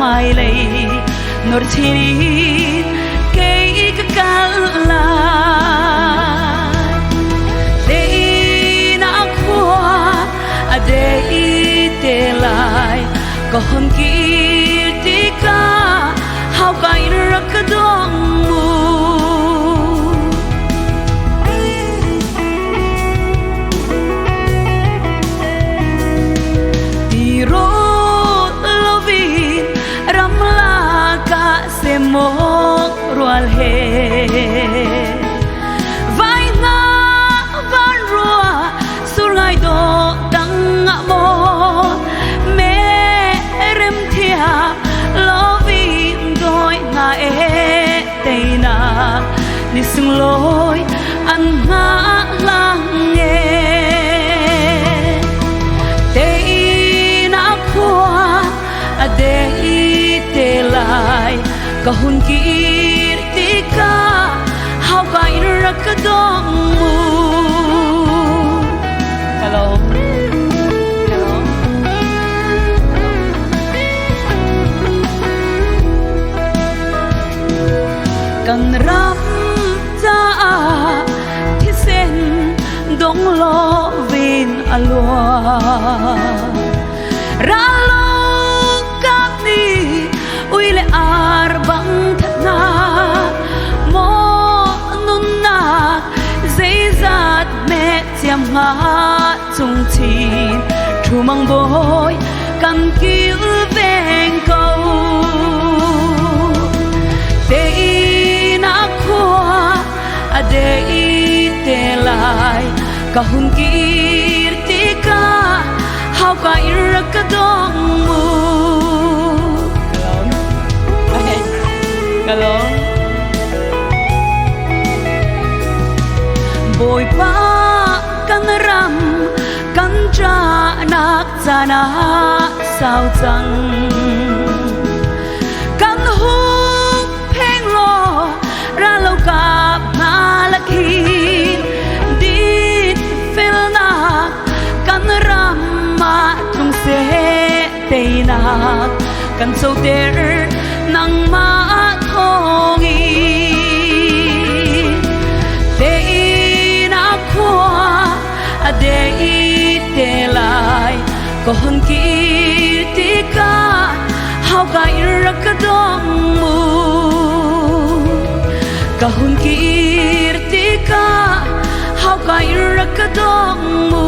mai lei nor chiri ke kala dei na khwa adei te lai ko hon ki ti ka how ka in rak dong mu ti ro lovin ramla ka se mo rual he vai na van rua sur ngai do dang mo me rem thia lovin doi na e te na ni sung loi an nga lang e te na khwa ade te lai ka hun kir ti ka how ka in rak dong mu hello kan ram ta thi sen dong lo vin alwa ra lo kap ni uile ar bang that na mo nun na zai zat me chiam nga chung chin thu mang boy kan kil veng câu te na khwa adei te lai ka hun kir ti ka how ka irak dong mu hello boy pa kan ram kan tra nak chana sao chang kan hu pheng lo ra lo ka na la khi dit fel na kan ram ma tung se te na kan so ter nang ma thong i te na khwa adei te lai ko hon kir ti ka how ka irak dong mu ka hun kir ti ka how ka irak dong mu